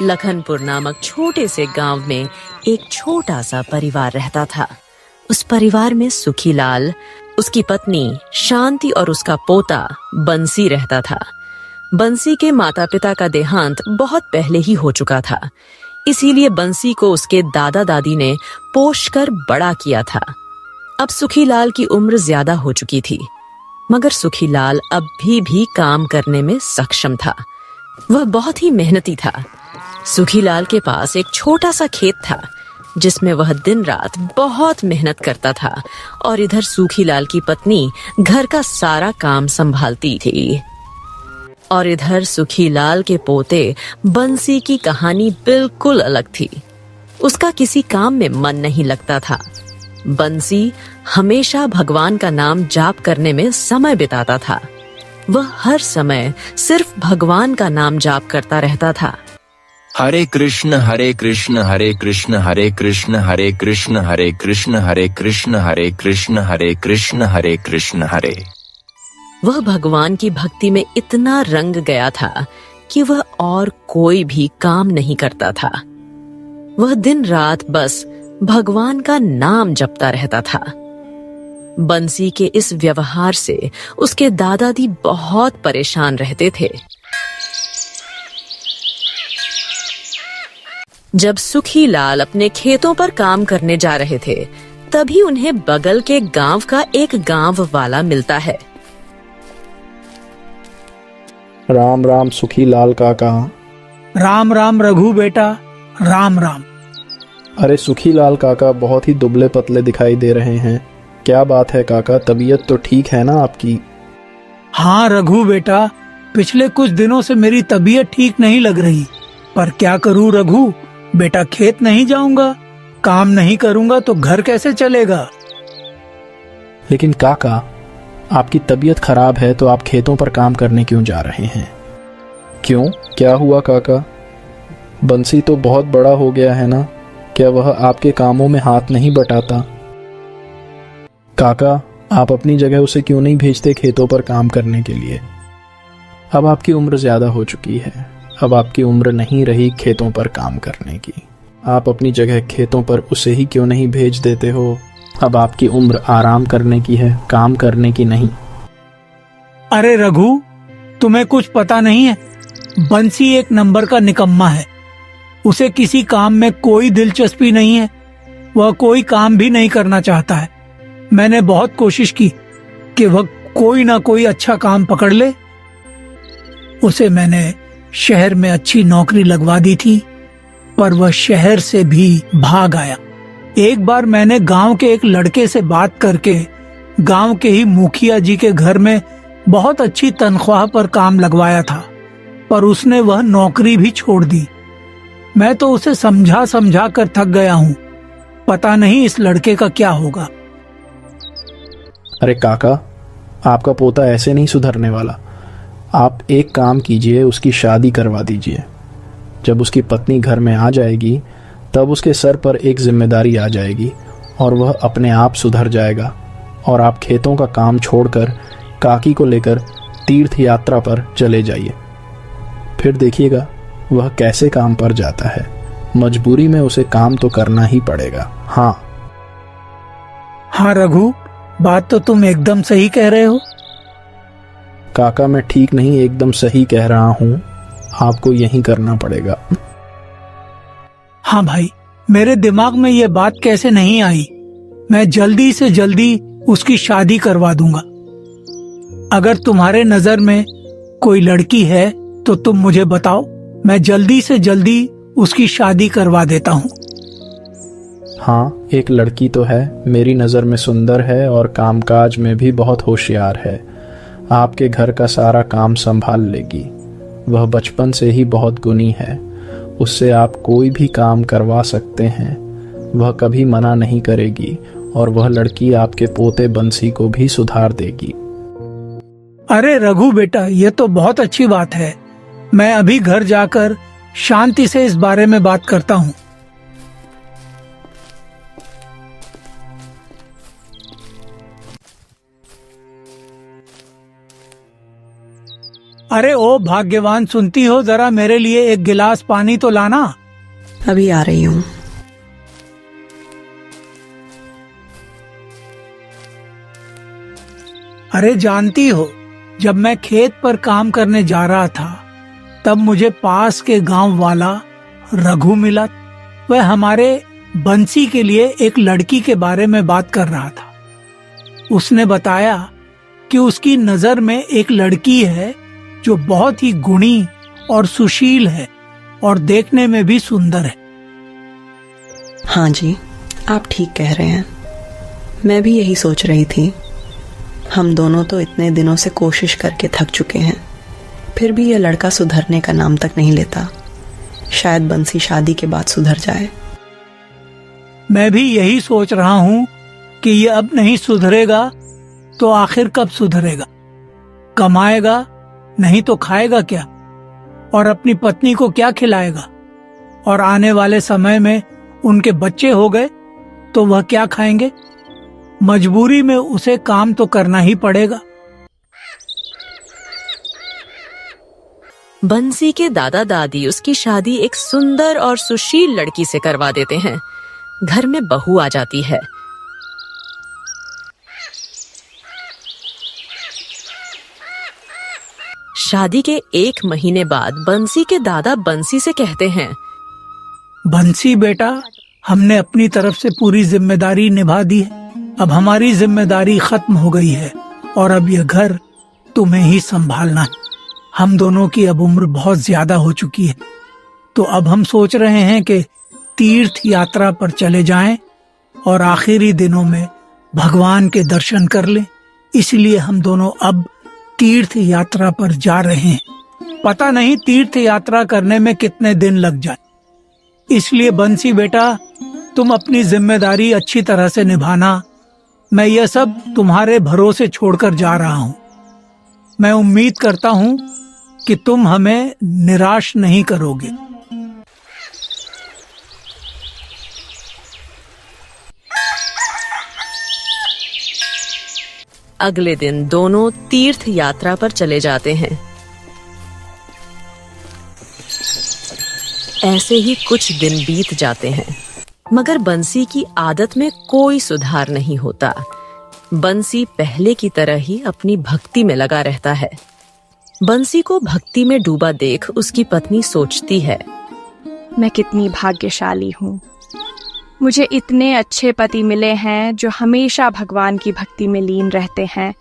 लखनपुर नामक छोटे से गांव में एक छोटा सा परिवार रहता था। उस परिवार में सुखीलाल, उसकी पत्नी शांति और उसका पोता बंसी रहता था। बंसी के माता पिता का देहांत बहुत पहले ही हो चुका था, इसीलिए बंसी को उसके दादा दादी ने पोष कर बड़ा किया था। अब सुखीलाल की उम्र ज्यादा हो चुकी थी, मगर सुखीलाल अब भी काम करने में सक्षम था। वह बहुत ही मेहनती था। सुखीलाल के पास एक छोटा सा खेत था, जिसमें वह दिन रात बहुत मेहनत करता था, और इधर सुखीलाल की पत्नी घर का सारा काम संभालती थी। और इधर सुखीलाल के पोते बंसी की कहानी बिल्कुल अलग थी। उसका किसी काम में मन नहीं लगता था। बंसी हमेशा भगवान का नाम जाप करने में समय बिताता था। वह हर समय सिर्फ भगवान का नाम जाप करता रहता था। हरे कृष्ण हरे कृष्ण हरे कृष्ण हरे कृष्ण हरे कृष्ण हरे कृष्ण हरे कृष्ण हरे कृष्ण हरे कृष्ण हरे कृष्ण हरे। वह भगवान की भक्ति में इतना रंग गया था कि वह और कोई भी काम नहीं करता था। वह दिन रात बस भगवान का नाम जपता रहता था। बंसी के इस व्यवहार से उसके दादाजी बहुत परेशान रहते थे। जब सुखीलाल अपने खेतों पर काम करने जा रहे थे, तभी उन्हें बगल के गांव का एक गांव वाला मिलता है। राम राम सुखीलाल काका। राम राम रघु बेटा, राम राम। अरे सुखीलाल काका बहुत ही दुबले पतले दिखाई दे रहे हैं। क्या बात है काका, तबीयत तो ठीक है ना आपकी? हाँ रघु बेटा, पिछले कुछ दिनों से मेरी तबीयत ठीक नहीं लग रही, पर क्या करूँ रघु बेटा, खेत नहीं जाऊंगा, काम नहीं करूंगा तो घर कैसे चलेगा। लेकिन काका, आपकी तबीयत खराब है तो आप खेतों पर काम करने क्यों जा रहे हैं? क्यों, क्या हुआ काका? बंसी तो बहुत बड़ा हो गया है ना, क्या वह आपके कामों में हाथ नहीं बटाता? काका, आप अपनी जगह उसे क्यों नहीं भेजते खेतों पर काम करने के लिए? अब आपकी उम्र ज्यादा हो चुकी है, अब आपकी उम्र नहीं रही खेतों पर काम करने की। आप अपनी जगह खेतों पर उसे ही क्यों नहीं भेज देते हो? अब आपकी उम्र आराम करने की है, काम करने की नहीं। अरे रघु, तुम्हें कुछ पता नहीं है, बंसी एक नंबर का निकम्मा है। उसे किसी काम में कोई दिलचस्पी नहीं है, वह कोई काम भी नहीं करना चाहता है। मैंने बहुत कोशिश की कि वह कोई ना कोई अच्छा काम पकड़ ले। उसे मैंने शहर में अच्छी नौकरी लगवा दी थी, पर वह शहर से भी भाग आया। एक बार मैंने गांव के एक लड़के से बात करके गांव के ही मुखिया जी के घर में बहुत अच्छी तनख्वाह पर काम लगवाया था, पर उसने वह नौकरी भी छोड़ दी। मैं तो उसे समझा समझा कर थक गया हूँ, पता नहीं इस लड़के का क्या होगा। अरे काका, आपका पोता ऐसे नहीं सुधरने वाला। आप एक काम कीजिए, उसकी शादी करवा दीजिए। जब उसकी पत्नी घर में आ जाएगी, तब उसके सर पर एक जिम्मेदारी आ जाएगी और वह अपने आप सुधर जाएगा। और आप खेतों का काम छोड़कर काकी को लेकर तीर्थ यात्रा पर चले जाइए। फिर देखिएगा वह कैसे काम पर जाता है। मजबूरी में उसे काम तो करना ही पड़ेगा। हाँ रघु, बात तो तुम एकदम सही कह रहे हो। काका, मैं ठीक नहीं एकदम सही कह रहा हूँ, आपको यही करना पड़ेगा। हाँ भाई, मेरे दिमाग में ये बात कैसे नहीं आई। मैं जल्दी से जल्दी उसकी शादी करवा दूंगा। अगर तुम्हारे नजर में कोई लड़की है तो तुम मुझे बताओ, मैं जल्दी से जल्दी उसकी शादी करवा देता हूँ। हाँ, एक लड़की तो है, मेरी नज़र में सुंदर है और कामकाज में भी बहुत होशियार है। आपके घर का सारा काम संभाल लेगी। वह बचपन से ही बहुत गुणी है, उससे आप कोई भी काम करवा सकते हैं। वह कभी मना नहीं करेगी और वह लड़की आपके पोते बंसी को भी सुधार देगी। अरे रघु बेटा, ये तो बहुत अच्छी बात है। मैं अभी घर जाकर शांति से इस बारे में बात करता हूँ। अरे ओ भाग्यवान, सुनती हो, जरा मेरे लिए एक गिलास पानी तो लाना। अभी आ रही हूँ। अरे जानती हो, जब मैं खेत पर काम करने जा रहा था तब मुझे पास के गांव वाला रघु मिला। वह हमारे बंसी के लिए एक लड़की के बारे में बात कर रहा था। उसने बताया कि उसकी नजर में एक लड़की है जो बहुत ही गुणी और सुशील है और देखने में भी सुंदर है। हाँ जी, आप ठीक कह रहे हैं। मैं भी यही सोच रही थी। हम दोनों तो इतने दिनों से कोशिश करके थक चुके हैं, फिर भी यह लड़का सुधरने का नाम तक नहीं लेता। शायद बंसी शादी के बाद सुधर जाए। मैं भी यही सोच रहा हूँ कि ये अब नहीं सुधरेगा तो आखिर कब सुधरेगा। कमाएगा नहीं तो खाएगा क्या, और अपनी पत्नी को क्या खिलाएगा, और आने वाले समय में उनके बच्चे हो गए तो वह क्या खाएंगे। मजबूरी में उसे काम तो करना ही पड़ेगा। बंसी के दादा दादी उसकी शादी एक सुंदर और सुशील लड़की से करवा देते हैं। घर में बहू आ जाती है। शादी के 1 महीने बाद बंसी के दादा बंसी से कहते हैं, बंसी बेटा, हमने अपनी तरफ से पूरी जिम्मेदारी निभा दी है। अब हमारी जिम्मेदारी खत्म हो गई है और अब यह घर तुम्हें ही संभालना है। हम दोनों की अब उम्र बहुत ज्यादा हो चुकी है, तो अब हम सोच रहे हैं कि तीर्थ यात्रा पर चले जाएं और आखिरी दिनों में भगवान के दर्शन कर लें। इसलिए हम दोनों अब तीर्थ यात्रा पर जा रहे हैं। पता नहीं तीर्थ यात्रा करने में कितने दिन लग जाए। इसलिए बंसी बेटा, तुम अपनी जिम्मेदारी अच्छी तरह से निभाना। मैं यह सब तुम्हारे भरोसे छोड़कर जा रहा हूँ। मैं उम्मीद करता हूँ कि तुम हमें निराश नहीं करोगे। अगले दिन दोनों तीर्थ यात्रा पर चले जाते हैं। ऐसे ही कुछ दिन बीत जाते हैं, मगर बंसी की आदत में कोई सुधार नहीं होता। बंसी पहले की तरह ही अपनी भक्ति में लगा रहता है। बंसी को भक्ति में डूबा देख उसकी पत्नी सोचती है, मैं कितनी भाग्यशाली हूँ। मुझे इतने अच्छे पति मिले हैं जो हमेशा भगवान की भक्ति में लीन रहते हैं।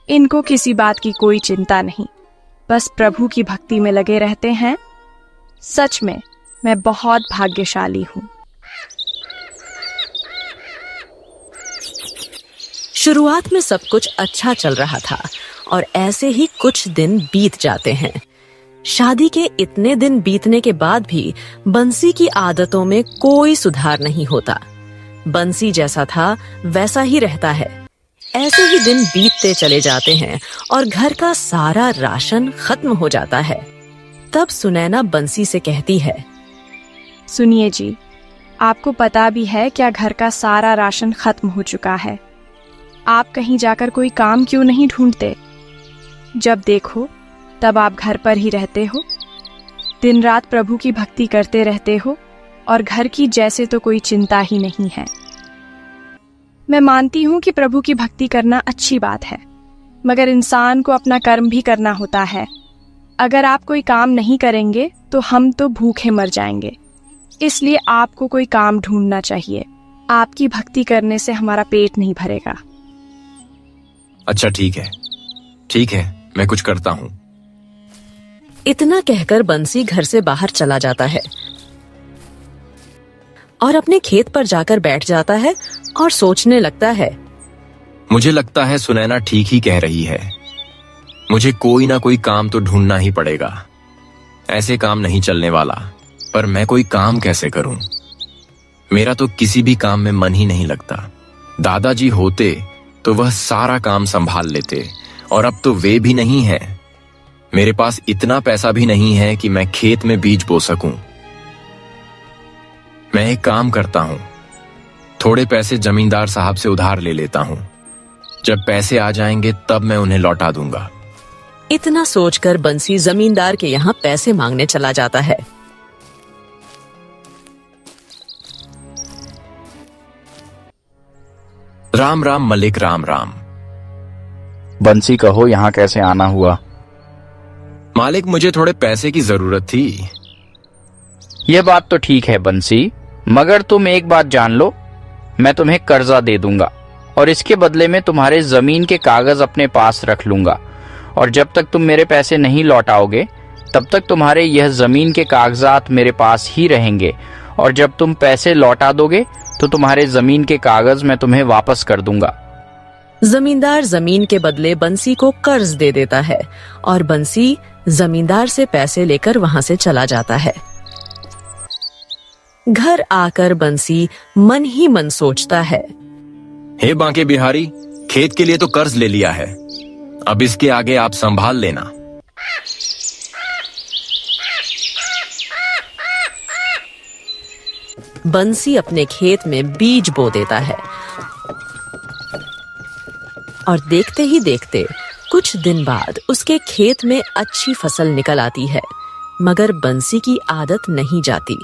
इनको किसी बात की कोई चिंता नहीं, बस प्रभु की भक्ति में लगे रहते हैं। सच में मैं बहुत भाग्यशाली हूँ। शुरुआत में सब कुछ अच्छा चल रहा था और ऐसे ही कुछ दिन बीत जाते हैं। शादी के इतने दिन बीतने के बाद भी बंसी की आदतों में कोई सुधार नहीं होता। बंसी जैसा था वैसा ही रहता है। ऐसे ही दिन बीतते चले जाते हैं और घर का सारा राशन खत्म हो जाता है। तब सुनैना बंसी से कहती है, सुनिए जी, आपको पता भी है क्या घर का सारा राशन खत्म हो चुका है। आप कहीं जाकर कोई काम क्यों नहीं ढूंढते? जब देखो तब आप घर पर ही रहते हो, दिन रात प्रभु की भक्ति करते रहते हो और घर की जैसे तो कोई चिंता ही नहीं है। मैं मानती हूँ कि प्रभु की भक्ति करना अच्छी बात है, मगर इंसान को अपना कर्म भी करना होता है। अगर आप कोई काम नहीं करेंगे तो हम तो भूखे मर जाएंगे। इसलिए आपको कोई काम ढूंढना चाहिए। आपकी भक्ति करने से हमारा पेट नहीं भरेगा। अच्छा ठीक है, मैं कुछ करता हूँ। इतना कहकर बंसी घर से बाहर चला जाता है और अपने खेत पर जाकर बैठ जाता है और सोचने लगता है, मुझे लगता है सुनैना ठीक ही कह रही है। मुझे कोई ना कोई काम तो ढूंढना ही पड़ेगा। ऐसे काम नहीं चलने वाला। पर मैं कोई काम कैसे करूं? मेरा तो किसी भी काम में मन ही नहीं लगता। दादाजी होते तो वह सारा काम संभाल लेते, और अब तो वे भी नहीं है। मेरे पास इतना पैसा भी नहीं है कि मैं खेत में बीज बो सकूं। मैं एक काम करता हूं, थोड़े पैसे जमींदार साहब से उधार ले लेता हूं। जब पैसे आ जाएंगे तब मैं उन्हें लौटा दूंगा। इतना सोचकर बंसी जमींदार के यहाँ पैसे मांगने चला जाता है। राम राम मलिक, राम राम। बंसी कहो यहाँ कैसे आना हुआ? मालिक, मुझे थोड़े पैसे की जरूरत थी। ये बात तो ठीक है बंसी, मगर तुम एक बात जान लो, मैं तुम्हें कर्जा दे दूंगा और इसके बदले में तुम्हारे जमीन के कागज अपने पास रख लूंगा, और जब तक तुम मेरे पैसे नहीं लौटाओगे तब तक तुम्हारे यह जमीन के कागजात मेरे पास ही रहेंगे, और जब तुम पैसे लौटा दोगे तो तुम्हारे जमीन के कागज मैं तुम्हें वापस कर दूंगा। जमींदार जमीन के बदले बंसी को कर्ज दे देता है और बंसी जमींदार से पैसे लेकर वहां से चला जाता है। घर आकर बंसी मन ही मन सोचता है, हे बांके बिहारी, खेत के लिए तो कर्ज ले लिया है, अब इसके आगे आप संभाल लेना। बंसी अपने खेत में बीज बो देता है और देखते ही देखते कुछ दिन बाद उसके खेत में अच्छी फसल निकल आती है। मगर बंसी की आदत नहीं जाती।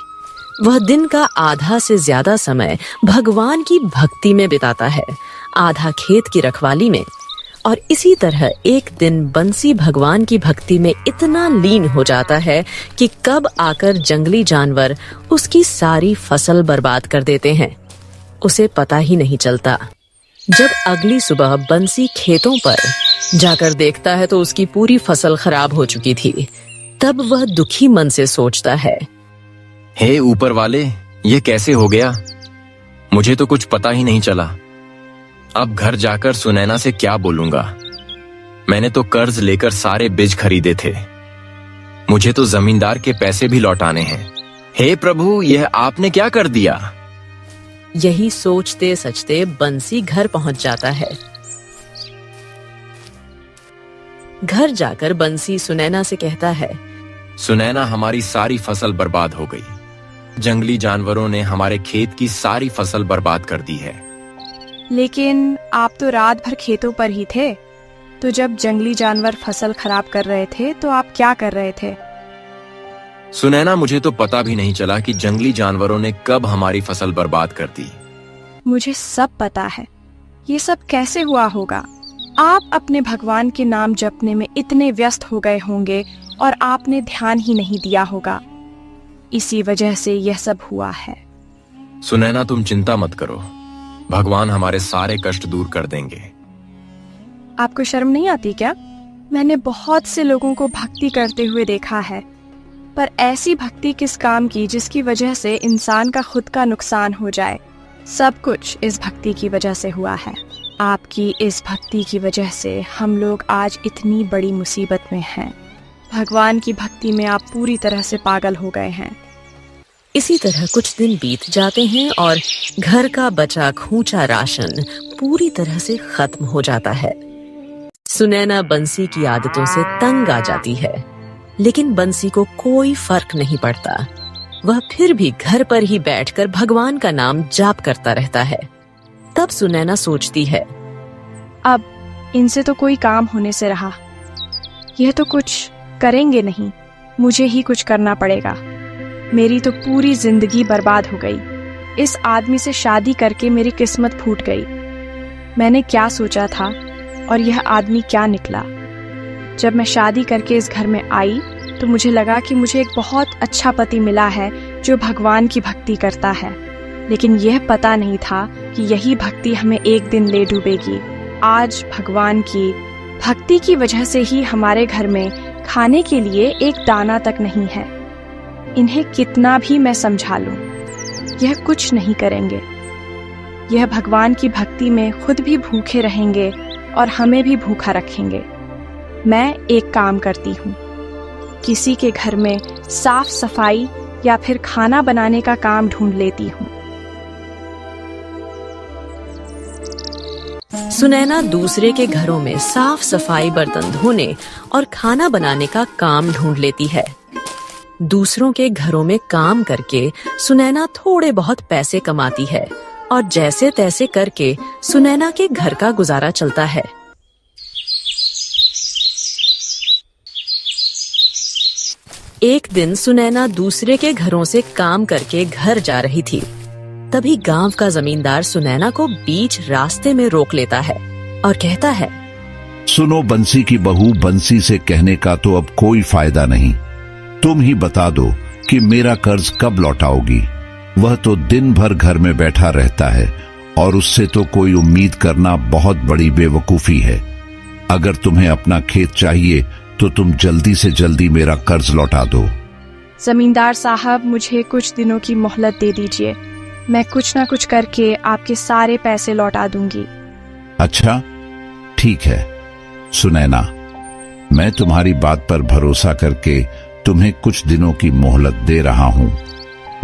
वह दिन का आधा से ज्यादा समय भगवान की भक्ति में बिताता है, आधा खेत की रखवाली में। और इसी तरह एक दिन बंसी भगवान की भक्ति में इतना लीन हो जाता है कि कब आकर जंगली जानवर उसकी सारी फसल बर्बाद कर देते हैं, उसे पता ही नहीं चलता। जब अगली सुबह बंसी खेतों पर जाकर देखता है तो उसकी पूरी फसल खराब हो चुकी थी। तब वह दुखी मन से सोचता है, हे ऊपर वाले, ये कैसे हो गया? मुझे तो कुछ पता ही नहीं चला। अब घर जाकर सुनैना से क्या बोलूंगा? मैंने तो कर्ज लेकर सारे बीज खरीदे थे, मुझे तो जमींदार के पैसे भी लौटाने हैं। हे प्रभु, यह आपने क्या कर दिया? यही सोचते सचते बंसी घर पहुंच जाता है। घर जाकर बंसी सुनैना से कहता है, सुनैना, हमारी सारी फसल बर्बाद हो गई। जंगली जानवरों ने हमारे खेत की सारी फसल बर्बाद कर दी है। लेकिन आप तो रात भर खेतों पर ही थे, तो जब जंगली जानवर फसल खराब कर रहे थे तो आप क्या कर रहे थे? सुनैना, मुझे तो पता भी नहीं चला कि जंगली जानवरों ने कब हमारी फसल बर्बाद कर दी। मुझे सब पता है, ये सब कैसे हुआ होगा। आप अपने भगवान के नाम जपने में इतने व्यस्त हो गए होंगे और आपने ध्यान ही नहीं दिया होगा, इसी वजह से यह सब हुआ है। सुनैना, तुम चिंता मत करो, भगवान हमारे सारे कष्ट दूर कर देंगे। आपको शर्म नहीं आती क्या? मैंने बहुत से लोगों को भक्ति करते हुए देखा है, पर ऐसी भक्ति किस काम की जिसकी वजह से इंसान का खुद का नुकसान हो जाए। सब कुछ इस भक्ति की वजह से हुआ है। आपकी इस भक्ति की वजह से हम लोग आज इतनी बड़ी मुसीबत में हैं। भगवान की भक्ति में आप पूरी तरह से पागल हो गए हैं। इसी तरह कुछ दिन बीत जाते हैं और घर का बचा खूंचा राशन पूरी तरह से खत्म हो जाता है। सुनैना बंसी की आदतों से तंग आ जाती है, लेकिन बंसी को कोई फर्क नहीं पड़ता। वह फिर भी घर पर ही बैठकर भगवान का नाम जाप करता रहता है। तब सुनैना सोचती है, अब इनसे तो कोई काम होने से रहा, यह तो कुछ करेंगे नहीं, मुझे ही कुछ करना पड़ेगा। मेरी तो पूरी जिंदगी बर्बाद हो गई। इस आदमी से शादी करके मेरी किस्मत फूट गई। मैंने क्या सोचा था और यह आदमी क्या निकला। जब मैं शादी करके इस घर में आई तो मुझे लगा कि मुझे एक बहुत अच्छा पति मिला है जो भगवान की भक्ति करता है, लेकिन यह पता नहीं था कि यही भक्ति हमें एक दिन ले डूबेगी। आज भगवान की भक्ति की वजह से ही हमारे घर में खाने के लिए एक दाना तक नहीं है। इन्हें कितना भी मैं समझा लूं, यह कुछ नहीं करेंगे। यह भगवान की भक्ति में खुद भी भूखे रहेंगे और हमें भी भूखा रखेंगे। मैं एक काम करती हूँ, किसी के घर में साफ सफाई या फिर खाना बनाने का काम ढूंढ लेती हूँ। सुनैना दूसरे के घरों में साफ सफाई, बर्तन धोने और खाना बनाने का काम ढूंढ लेती है। दूसरों के घरों में काम करके सुनैना थोड़े बहुत पैसे कमाती है और जैसे तैसे करके सुनैना के घर का गुजारा चलता है। एक दिन सुनैना दूसरे के घरों से काम करके घर जा रही थी। तभी गांव का जमींदार सुनैना को बीच रास्ते में रोक लेता है और कहता है, सुनो बंसी की बहू, बंसी से कहने का तो अब कोई फायदा नहीं। तुम ही बता दो कि मेरा कर्ज कब लौटाओगी। वह तो दिन भर घर में बैठा रहता है और उससे तो कोई उम्मीद करना बहुत बड़ी बेवकूफी है। अगर तुम्हें अपना खेत चाहिए तो तुम जल्दी से जल्दी मेरा कर्ज लौटा दो। जमींदार साहब, मुझे कुछ दिनों की मोहलत दे दीजिए। मैं कुछ ना कुछ करके आपके सारे पैसे लौटा दूंगी। अच्छा, ठीक है सुनैना, मैं तुम्हारी बात पर भरोसा करके तुम्हें कुछ दिनों की मोहलत दे रहा हूं।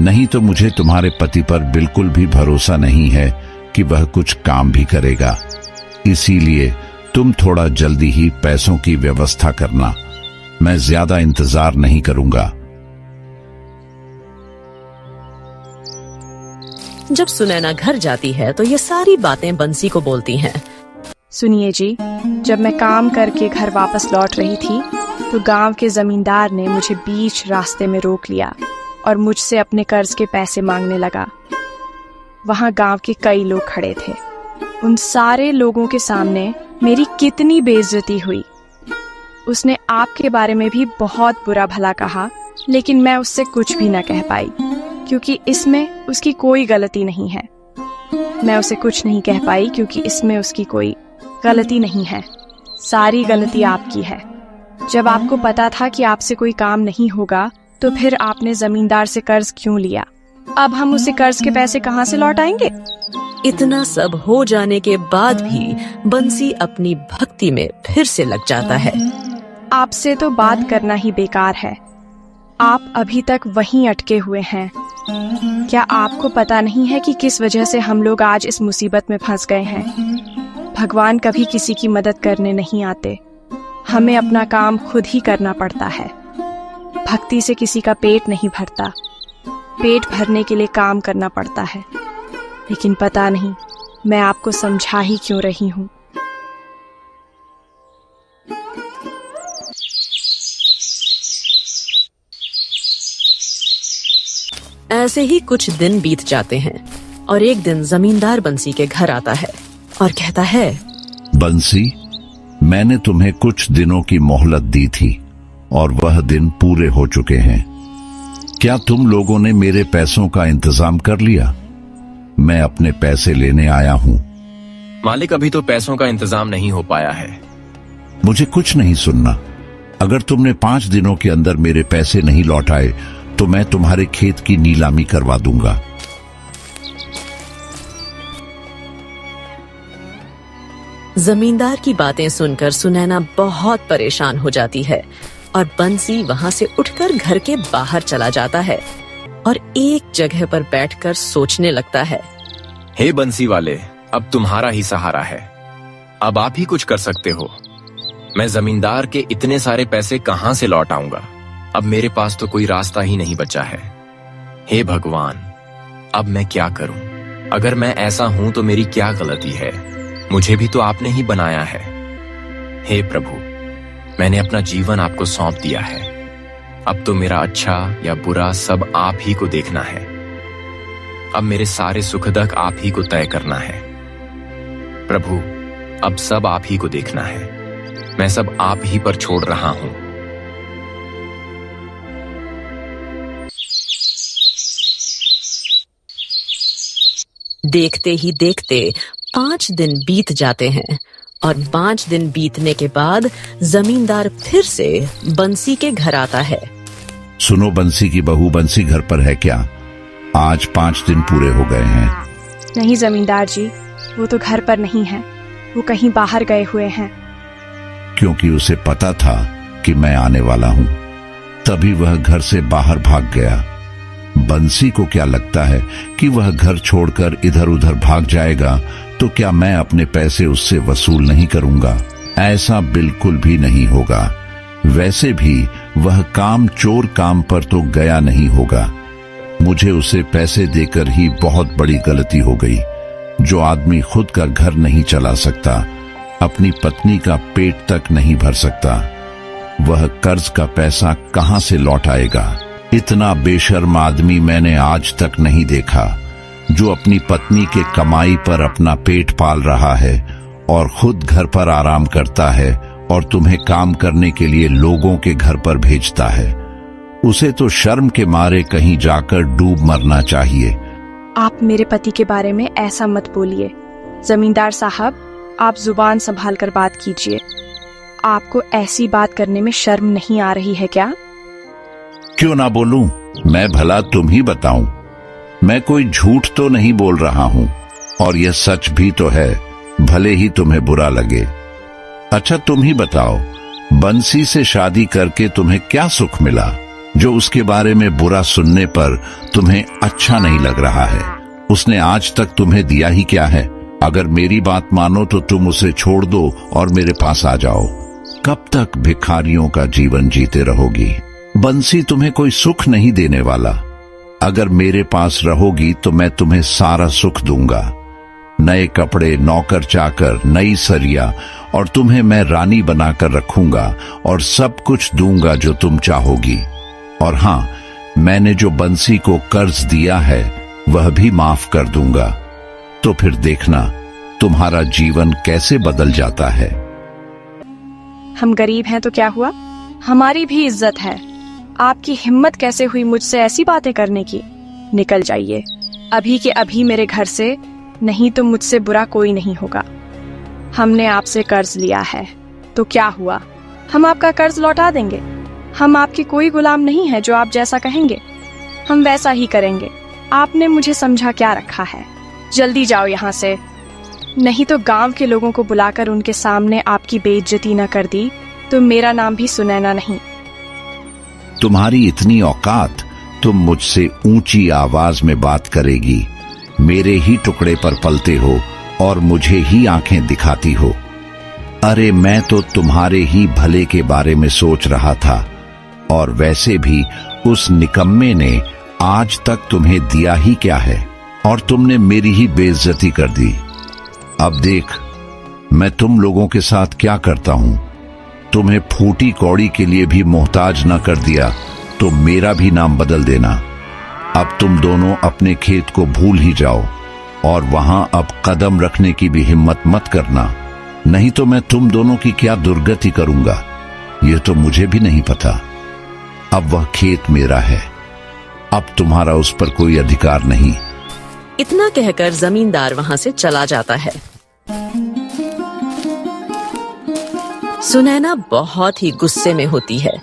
नहीं तो मुझे तुम्हारे पति पर बिल्कुल भी भरोसा नहीं है कि वह कुछ काम भी करेगा। इसीलिए तुम थोड़ा जल्दी ही पैसों की व्यवस्था करना। मैं ज्यादा इंतजार नहीं करूंगा। जब सुनैना घर जाती है तो ये सारी बातें बंसी को बोलती हैं। सुनिए जी, जब मैं काम करके घर वापस लौट रही थी तो गांव के जमींदार ने मुझे बीच रास्ते में रोक लिया और मुझसे अपने कर्ज के पैसे मांगने लगा। वहां गांव के कई लोग खड़े थे। उन सारे लोगों के सामने मेरी कितनी बेइज्जती हुई। उसने आपके बारे में भी बहुत बुरा भला कहा, लेकिन मैं उससे कुछ भी न कह पाई क्योंकि इसमें उसकी कोई गलती नहीं है। मैं उसे कुछ नहीं कह पाई क्योंकि इसमें उसकी कोई गलती नहीं है। सारी गलती आपकी है। जब आपको पता था कि आपसे कोई काम नहीं होगा तो फिर आपने जमींदार से कर्ज क्यों लिया? अब हम उसे कर्ज के पैसे कहाँ से लौटाएंगे? इतना सब हो जाने के बाद भी बंसी अपनी भक्ति में फिर से लग जाता है। आपसे तो बात करना ही बेकार है। आप अभी तक वहीं अटके हुए हैं। क्या आपको पता नहीं है कि किस वजह से हम लोग आज इस मुसीबत में फंस गए हैं? भगवान कभी किसी की मदद करने नहीं आते। हमें अपना काम खुद ही करना पड़ता है। भक्ति से किसी का पेट नहीं भरता। पेट भरने के लिए काम करना पड़ता है। लेकिन पता नहीं मैं आपको समझा ही क्यों रही हूँ। ऐसे ही कुछ दिन बीत जाते हैं और एक दिन जमींदार बंसी के घर आता है और कहता है, बंसी, मैंने तुम्हें कुछ दिनों की मोहलत दी थी और वह दिन पूरे हो चुके हैं। क्या तुम लोगों ने मेरे पैसों का इंतजाम कर लिया? मैं अपने पैसे लेने आया हूँ। मालिक, अभी तो पैसों का इंतजाम नहीं हो पाया है। मुझे कुछ नहीं सुनना। अगर तुमने 5 दिनों के अंदर मेरे पैसे नहीं लौटाए तो मैं तुम्हारे खेत की नीलामी करवा दूंगा। जमींदार की बातें सुनकर सुनैना बहुत परेशान हो जाती है और बंसी वहां से उठकर घर के बाहर चला जाता है और एक जगह पर बैठकर सोचने लगता है। हे बंसी वाले, अब तुम्हारा ही सहारा है। अब आप ही कुछ कर सकते हो। मैं जमींदार के इतने सारे पैसे कहां से लौट आऊंगा? अब मेरे पास तो कोई रास्ता ही नहीं बचा है। हे भगवान, अब मैं क्या करूं? अगर मैं ऐसा हूं तो मेरी क्या गलती है? मुझे भी तो आपने ही बनाया है। हे प्रभु, मैंने अपना जीवन आपको सौंप दिया है। अब तो मेरा अच्छा या बुरा सब आप ही को देखना है। अब मेरे सारे सुख दुख आप ही को तय करना है। प्रभु, अब सब आप ही को देखना है। मैं सब आप ही पर छोड़ रहा हूं। देखते ही देखते 5 दिन बीत जाते हैं और 5 दिन बीतने के बाद जमींदार फिर से बंसी के घर आता है। सुनो बंसी की बहू, बंसी घर पर है क्या? आज 5 दिन पूरे हो गए हैं। नहीं जमींदार जी, वो तो घर पर नहीं है। वो कहीं बाहर गए हुए हैं। क्योंकि उसे पता था कि मैं आने वाला हूं, तभी वह घर से बाहर भाग गया। बंसी को क्या लगता है कि वह घर छोड़कर इधर उधर भाग जाएगा तो क्या मैं अपने पैसे उससे वसूल नहीं करूंगा? ऐसा बिल्कुल भी नहीं होगा। वैसे भी वह काम चोर काम पर तो गया नहीं होगा। मुझे उसे पैसे देकर ही बहुत बड़ी गलती हो गई। जो आदमी खुद का घर नहीं चला सकता, अपनी पत्नी का पेट तक नहीं भर सकता, वह कर्ज का पैसा कहां से लौट आएगा। इतना बेशर्म आदमी मैंने आज तक नहीं देखा, जो अपनी पत्नी के कमाई पर अपना पेट पाल रहा है और खुद घर पर आराम करता है और तुम्हें काम करने के लिए लोगों के घर पर भेजता है। उसे तो शर्म के मारे कहीं जाकर डूब मरना चाहिए। आप मेरे पति के बारे में ऐसा मत बोलिए। जमींदार साहब, आप जुबान संभाल कर बात कीजिए। आपको ऐसी बात करने में शर्म नहीं आ रही है क्या? क्यों ना बोलूं, मैं भला तुम ही बताऊं। मैं कोई झूठ तो नहीं बोल रहा हूं, और यह सच भी तो है, भले ही तुम्हें बुरा लगे। अच्छा तुम ही बताओ, बंसी से शादी करके तुम्हें क्या सुख मिला, जो उसके बारे में बुरा सुनने पर तुम्हें अच्छा नहीं लग रहा है? उसने आज तक तुम्हें दिया ही क्या है? अगर मेरी बात मानो तो तुम उसे छोड़ दो और मेरे पास आ जाओ। कब तक भिखारियों का जीवन जीते रहोगी? बंसी तुम्हें कोई सुख नहीं देने वाला। अगर मेरे पास रहोगी तो मैं तुम्हें सारा सुख दूंगा, नए कपड़े, नौकर चाकर, नई सरिया, और तुम्हें मैं रानी बनाकर रखूंगा और सब कुछ दूंगा जो तुम चाहोगी। और हाँ, मैंने जो बंसी को कर्ज दिया है वह भी माफ कर दूंगा। तो फिर देखना तुम्हारा जीवन कैसे बदल जाता है। हम गरीब हैं तो क्या हुआ, हमारी भी इज्जत है। आपकी हिम्मत कैसे हुई मुझसे ऐसी बातें करने की? निकल जाइए अभी के अभी मेरे घर से, नहीं तो मुझसे बुरा कोई नहीं होगा। हमने आपसे कर्ज लिया है तो क्या हुआ, हम आपका कर्ज लौटा देंगे। हम आपके कोई गुलाम नहीं है, जो आप जैसा कहेंगे हम वैसा ही करेंगे। आपने मुझे समझा क्या रखा है? जल्दी जाओ यहाँ से, नहीं तो गांव के लोगों को बुलाकर उनके सामने आपकी बेइज्जती न कर दी तो मेरा नाम भी सुनैना नहीं। तुम्हारी इतनी औकात, तुम मुझसे ऊंची आवाज में बात करेगी? मेरे ही टुकड़े पर पलते हो और मुझे ही आंखें दिखाती हो। अरे मैं तो तुम्हारे ही भले के बारे में सोच रहा था, और वैसे भी उस निकम्मे ने आज तक तुम्हें दिया ही क्या है, और तुमने मेरी ही बेइज्जती कर दी। अब देख मैं तुम लोगों के साथ क्या करता हूं। तुम्हें फूटी कौड़ी के लिए भी मोहताज न कर दिया तो मेरा भी नाम बदल देना। अब तुम दोनों अपने खेत को भूल ही जाओ और वहां अब कदम रखने की भी हिम्मत मत करना, नहीं तो मैं तुम दोनों की क्या दुर्गति करूंगा ये तो मुझे भी नहीं पता। अब वह खेत मेरा है, अब तुम्हारा उस पर कोई अधिकार नहीं। इतना कहकर जमींदार वहां से चला जाता है। सुनैना बहुत ही गुस्से में होती है।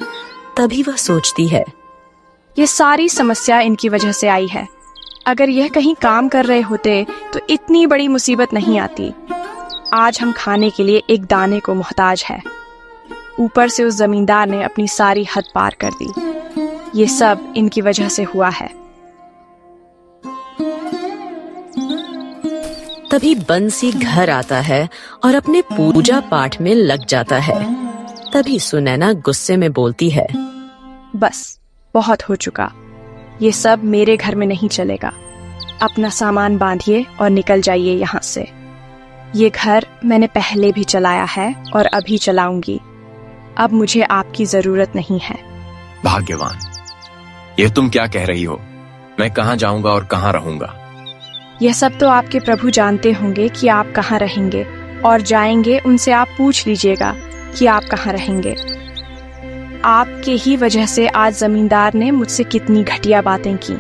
तभी वह सोचती है, ये सारी समस्या इनकी वजह से आई है। अगर यह कहीं काम कर रहे होते तो इतनी बड़ी मुसीबत नहीं आती। आज हम खाने के लिए एक दाने को मोहताज है, ऊपर से उस जमींदार ने अपनी सारी हद पार कर दी। ये सब इनकी वजह से हुआ है। तभी बंसी घर आता है और अपने पूजा पाठ में लग जाता है। तभी सुनैना गुस्से में बोलती है, बस बहुत हो चुका, ये सब मेरे घर में नहीं चलेगा। अपना सामान बांधिए और निकल जाइए यहाँ से। ये घर मैंने पहले भी चलाया है और अभी चलाऊंगी। अब मुझे आपकी जरूरत नहीं है। भाग्यवान, ये तुम क्या कह रही हो? मैं कहाँ जाऊंगा और कहाँ रहूंगा? यह सब तो आपके प्रभु जानते होंगे कि आप कहाँ रहेंगे और जाएंगे। उनसे आप पूछ लीजिएगा कि आप कहाँ रहेंगे। आपके ही वजह से आज जमींदार ने मुझसे कितनी घटिया बातें की,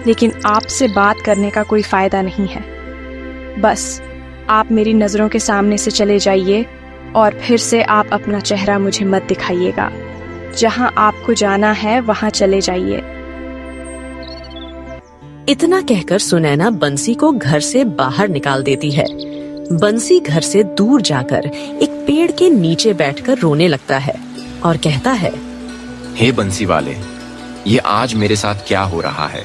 लेकिन आपसे बात करने का कोई फायदा नहीं है। बस आप मेरी नजरों के सामने से चले जाइए और फिर से आप अपना चेहरा मुझे मत दिखाइएगा। जहां आपको जाना है वहां चले जाइए। इतना कहकर सुनैना बंसी को घर से बाहर निकाल देती है। बंसी घर से दूर जाकर एक पेड़ के नीचे बैठकर रोने लगता है और कहता है, हे बंसी वाले, ये आज मेरे साथ क्या हो रहा है?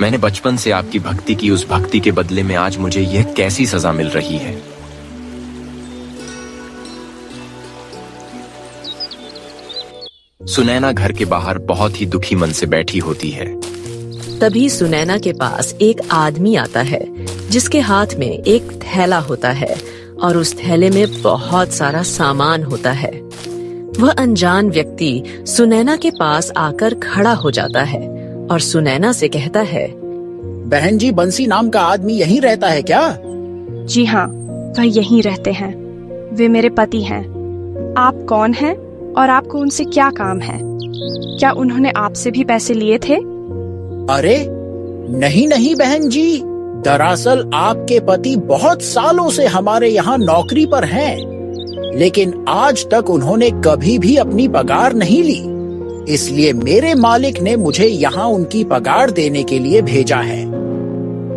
मैंने बचपन से आपकी भक्ति की, उस भक्ति के बदले में आज मुझे यह कैसी सजा मिल रही है? सुनैना घर के बाहर बहुत ही दुखी मन से बैठी होती है। तभी सुनैना के पास एक आदमी आता है जिसके हाथ में एक थैला होता है और उस थैले में बहुत सारा सामान होता है। वह अनजान व्यक्ति सुनैना के पास आकर खड़ा हो जाता है और सुनैना से कहता है, बहन जी, बंसी नाम का आदमी यहीं रहता है क्या? जी हाँ, वह यहीं रहते हैं। वे मेरे पति हैं। आप कौन हैं और आपको उनसे क्या काम है? क्या उन्होंने आपसे भी पैसे लिए थे? अरे नहीं नहीं बहन जी, दरअसल आपके पति बहुत सालों से हमारे यहाँ नौकरी पर हैं, लेकिन आज तक उन्होंने कभी भी अपनी पगार नहीं ली। इसलिए मेरे मालिक ने मुझे यहाँ उनकी पगार देने के लिए भेजा है।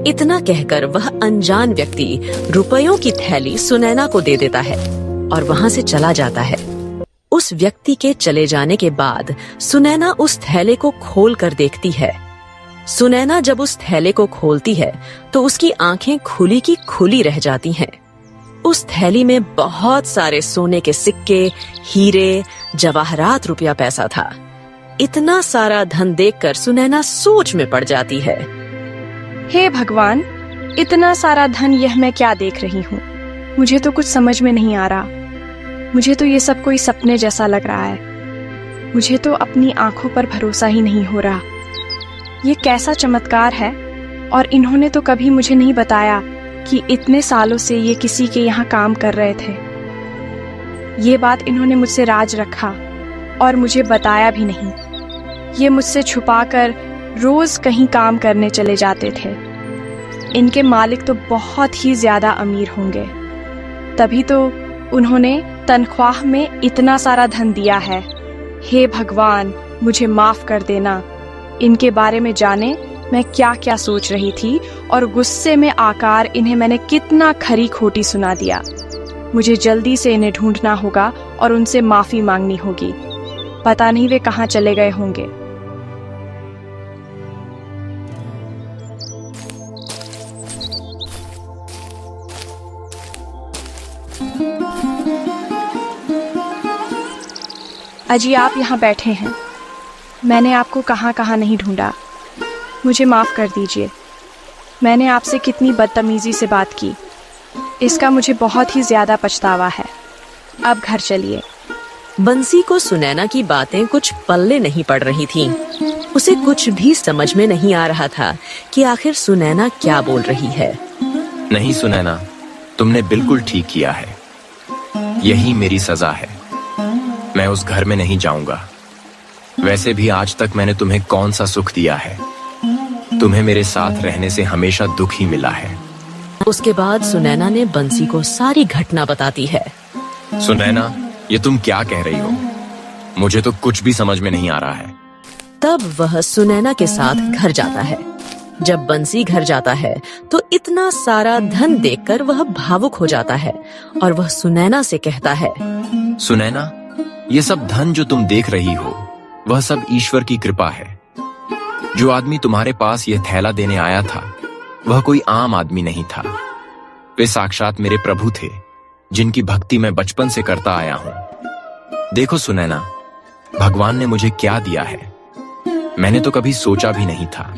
इतना कहकर वह अनजान व्यक्ति रुपयों की थैली सुनैना को दे देता है और वहाँ से चला जाता है। उस व्यक्ति के चले जाने के बाद सुनैना उस थैले को खोल कर देखती है। सुनैना जब उस थैले को खोलती है तो उसकी आंखें खुली की खुली रह जाती हैं। उस थैली में बहुत सारे सोने के सिक्के, हीरे, जवाहरात, रुपया पैसा था। इतना सारा धन देखकर सुनैना सोच में पड़ जाती है। हे भगवान, इतना सारा धन यह मैं क्या देख रही हूँ? मुझे तो कुछ समझ में नहीं आ रहा। मुझे तो ये सब कोई सपने जैसा लग रहा है। मुझे तो अपनी आंखों पर भरोसा ही नहीं हो रहा। ये कैसा चमत्कार है, और इन्होंने तो कभी मुझे नहीं बताया कि इतने सालों से ये किसी के यहाँ काम कर रहे थे। ये बात इन्होंने मुझसे राज रखा और मुझे बताया भी नहीं। ये मुझसे छुपाकर रोज कहीं काम करने चले जाते थे। इनके मालिक तो बहुत ही ज्यादा अमीर होंगे, तभी तो उन्होंने तनख्वाह में इतना सारा धन दिया है। हे भगवान, मुझे माफ कर देना। इनके बारे में जाने मैं क्या क्या सोच रही थी, और गुस्से में आकर इन्हें मैंने कितना खरी खोटी सुना दिया। मुझे जल्दी से इन्हें ढूंढना होगा और उनसे माफी मांगनी होगी। पता नहीं वे कहाँ चले गए होंगे। अजी, आप यहाँ बैठे हैं। मैंने आपको कहाँ कहाँ नहीं ढूंढा। मुझे माफ कर दीजिए। मैंने आपसे कितनी बदतमीजी से बात की, इसका मुझे बहुत ही ज्यादा पछतावा है। अब घर चलिए। बंसी को सुनैना की बातें कुछ पल्ले नहीं पड़ रही थीं। उसे कुछ भी समझ में नहीं आ रहा था कि आखिर सुनैना क्या बोल रही है। नहीं सुनैना, तुमने बिल्कुल ठीक किया है। यही मेरी सजा है। मैं उस घर में नहीं जाऊंगा। वैसे भी आज तक मैंने तुम्हें कौन सा सुख दिया है? तुम्हें मेरे साथ रहने से हमेशा दुख ही मिला है। उसके बाद सुनैना ने बंसी को सारी घटना बताती है। सुनैना, ये तुम क्या कह रही हो? मुझे तो कुछ भी समझ में नहीं आ रहा है। तब वह सुनैना के साथ घर जाता है। जब बंसी घर जाता है तो इतना सारा धन देखकर वह भावुक हो जाता है और वह सुनैना से कहता है, सुनैना, ये सब धन जो तुम देख रही हो वह सब ईश्वर की कृपा है। जो आदमी तुम्हारे पास यह थैला देने आया था वह कोई आम आदमी नहीं था। वे साक्षात मेरे प्रभु थे, जिनकी भक्ति मैं बचपन से करता आया हूं। देखो सुनैना, भगवान ने मुझे क्या दिया है, मैंने तो कभी सोचा भी नहीं था।